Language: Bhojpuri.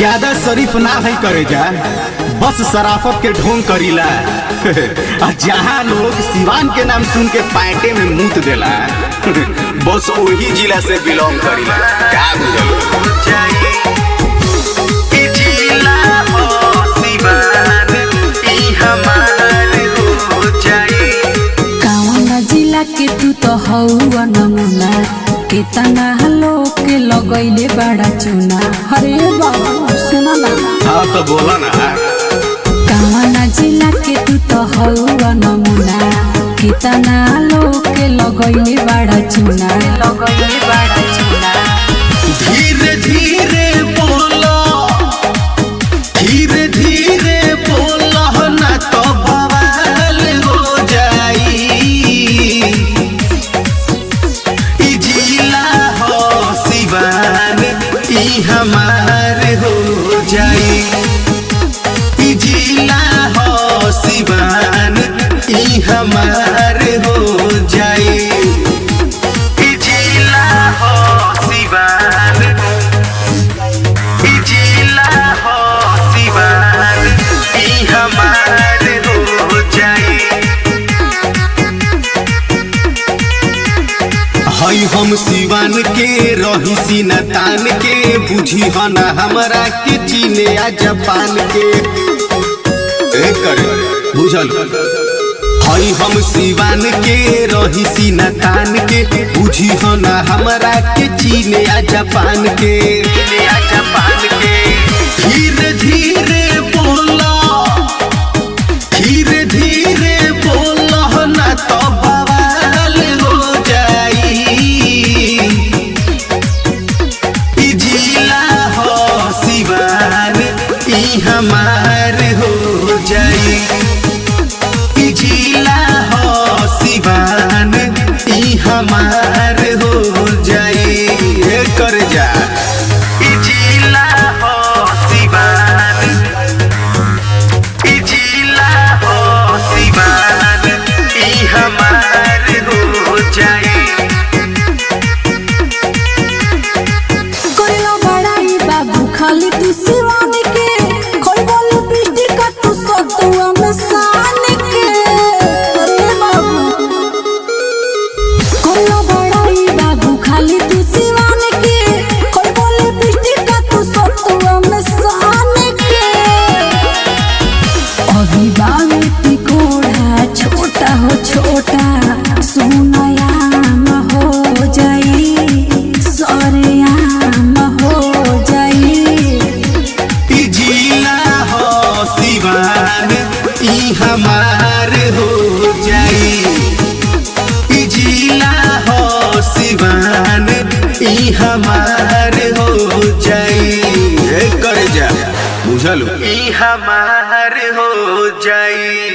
ज्यादा शरीफ ना है करे जा, बस शराफत के ढोंग करीला। जहाँ लोग सिवान के नाम सुन के पैंटे में मूत देला, बस वही जिला से बिलोंग करीला। क्या जिला के तू तो हौवा नमूना, कितना लोग के लगैले बड़ा चुना। अरे बाबा सुना ना। हाँ तो बोला ना। कावना जिला के तू तो हौवा नमूना, कितना लोग के लगैले बड़ा चुना। धीरे धीरे बोलो, धीरे धीरे बोलो ना तो बवाल हो जाई। ई जिला हो सिवान, ई हमार हो जाई। ई जिला हो सिवान, ई हमार हो जाई। ई जिला हो सिवान, ई जिला हो सिवान, ई हमार हो जाई। हई हम सिवान के रही सीना तान के, बुझी हो ना हमरा के चीने या जापान के। बुझल हई हम सिवान के रही सीना तान के, बुझी हो ना हमरा के चीने या जापान के। धीरे धीरे बोलो, धीरे धीरे बोलो ना तो बवाल हो जाई। ई जिला हो सिवान, ई हमार हो जाई। ई जिला हो सिवान, ई हमार हो जाई। कर जा। ई जिला हो सिवान, ई जिला हो सिवान, ई हमार हो जाई। कोइलो बड़ाई बाबू खाली तू सिवान के, खोल बोल बिजली का तू सतुआ में सान के। अरे बाबू कोइलो बड़ाई बाबू खाली तू सिवान के, खोल बोल बिजली का तू सतुआ में सान के। अभी बावे तिकोड़ा छोटा हो छोटा, सोनायाम हो जाई, सरेआम हो जाई। ई जिला हो सिवान, ई हमार हो जाई। ई जिला हो सिवान, ई हमार हो जाई। कर जा। बुझल ई हमार